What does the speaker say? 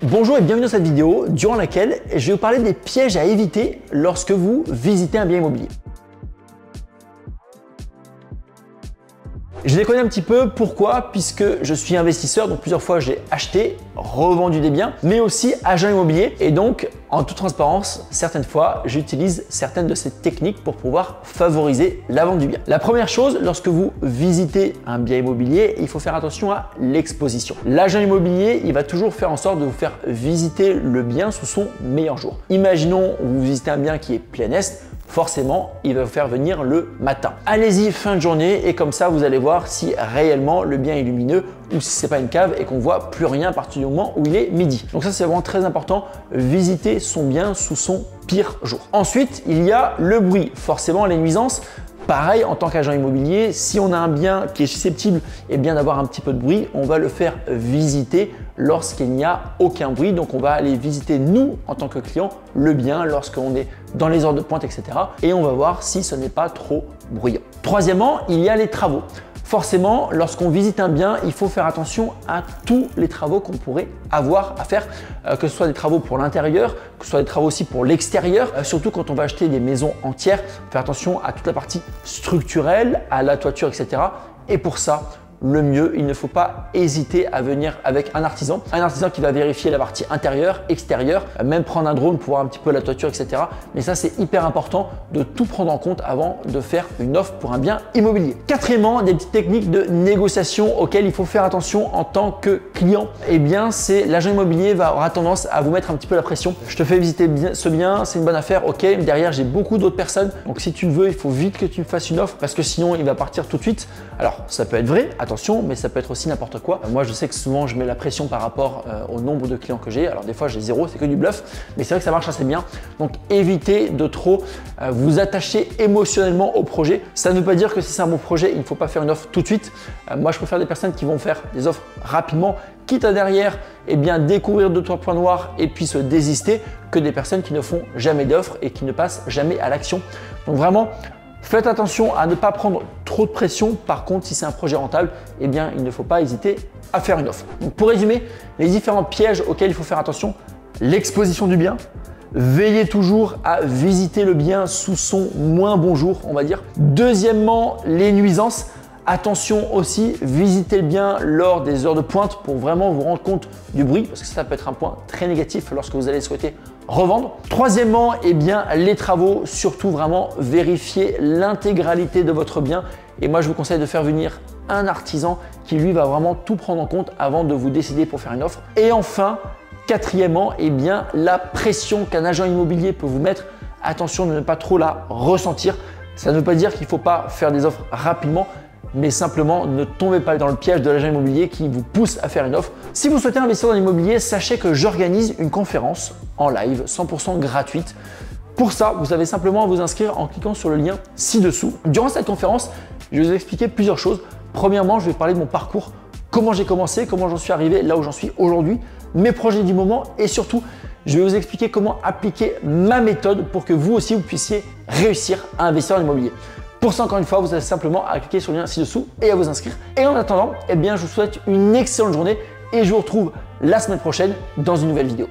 Bonjour et bienvenue dans cette vidéo durant laquelle je vais vous parler des pièges à éviter lorsque vous visitez un bien immobilier. Je les connais un petit peu, pourquoi? Puisque je suis investisseur, donc plusieurs fois j'ai acheté, revendu des biens, mais aussi agent immobilier. Et donc, en toute transparence, certaines fois, j'utilise certaines de ces techniques pour pouvoir favoriser la vente du bien. La première chose, lorsque vous visitez un bien immobilier, il faut faire attention à l'exposition. L'agent immobilier, il va toujours faire en sorte de vous faire visiter le bien sous son meilleur jour. Imaginons, vous visitez un bien qui est plein est, forcément, il va vous faire venir le matin. Allez-y fin de journée et comme ça, vous allez voir si réellement le bien est lumineux ou si c'est pas une cave et qu'on voit plus rien à partir du moment où il est midi. Donc ça, c'est vraiment très important, visiter son bien sous son pire jour. Ensuite, il y a le bruit, forcément les nuisances. Pareil, en tant qu'agent immobilier, si on a un bien qui est susceptible d'avoir un petit peu de bruit, on va le faire visiter lorsqu'il n'y a aucun bruit. Donc, on va aller visiter, nous, en tant que client, le bien lorsqu'on est dans les heures de pointe, etc. Et on va voir si ce n'est pas trop bruyant. Troisièmement, il y a les travaux. Forcément, lorsqu'on visite un bien, il faut faire attention à tous les travaux qu'on pourrait avoir à faire, que ce soit des travaux pour l'intérieur, que ce soit des travaux aussi pour l'extérieur, surtout quand on va acheter des maisons entières, faire attention à toute la partie structurelle, à la toiture, etc. Et pour ça, le mieux, il ne faut pas hésiter à venir avec un artisan qui va vérifier la partie intérieure, extérieure, même prendre un drone pour voir un petit peu la toiture, etc. Mais ça, c'est hyper important de tout prendre en compte avant de faire une offre pour un bien immobilier. Quatrièmement, des petites techniques de négociation auxquelles il faut faire attention en tant que client. Eh bien, c'est l'agent immobilier aura tendance à vous mettre un petit peu la pression. Je te fais visiter ce bien, c'est une bonne affaire, ok, mais derrière, j'ai beaucoup d'autres personnes. Donc, si tu le veux, il faut vite que tu me fasses une offre parce que sinon, il va partir tout de suite. Alors, ça peut être vrai, attention, mais ça peut être aussi n'importe quoi. Moi, je sais que souvent, je mets la pression par rapport au nombre de clients que j'ai. Alors, des fois, j'ai zéro, c'est que du bluff, mais c'est vrai que ça marche assez bien. Donc, évitez de trop vous attacher émotionnellement au projet. Ça ne veut pas dire que si c'est un bon projet, il ne faut pas faire une offre tout de suite. Moi, je préfère des personnes qui vont faire des offres rapidement, quitte à derrière découvrir 2-3 points noirs et puis se désister, que des personnes qui ne font jamais d'offres et qui ne passent jamais à l'action. Donc, vraiment, faites attention à ne pas prendre trop de pression. Par contre, si c'est un projet rentable, il ne faut pas hésiter à faire une offre. Donc, pour résumer, les différents pièges auxquels il faut faire attention: l'exposition du bien. Veillez toujours à visiter le bien sous son moins bon jour, on va dire. Deuxièmement, les nuisances. Attention aussi, visitez le bien lors des heures de pointe pour vraiment vous rendre compte du bruit, parce que ça peut être un point très négatif lorsque vous allez souhaiter revendre. Troisièmement, les travaux, surtout vraiment vérifier l'intégralité de votre bien. Et moi, je vous conseille de faire venir un artisan qui lui va vraiment tout prendre en compte avant de vous décider pour faire une offre. Et enfin, quatrièmement, la pression qu'un agent immobilier peut vous mettre. Attention de ne pas trop la ressentir. Ça ne veut pas dire qu'il ne faut pas faire des offres rapidement, mais simplement ne tombez pas dans le piège de l'agent immobilier qui vous pousse à faire une offre. Si vous souhaitez investir dans l'immobilier, sachez que j'organise une conférence en live 100% gratuite. Pour ça, vous avez simplement à vous inscrire en cliquant sur le lien ci-dessous. Durant cette conférence, je vais vous expliquer plusieurs choses. Premièrement, je vais parler de mon parcours, comment j'ai commencé, comment j'en suis arrivé là où j'en suis aujourd'hui, mes projets du moment et surtout, je vais vous expliquer comment appliquer ma méthode pour que vous aussi, vous puissiez réussir à investir dans l'immobilier. Pour ça, encore une fois, vous avez simplement à cliquer sur le lien ci-dessous et à vous inscrire. Et en attendant, je vous souhaite une excellente journée et je vous retrouve la semaine prochaine dans une nouvelle vidéo.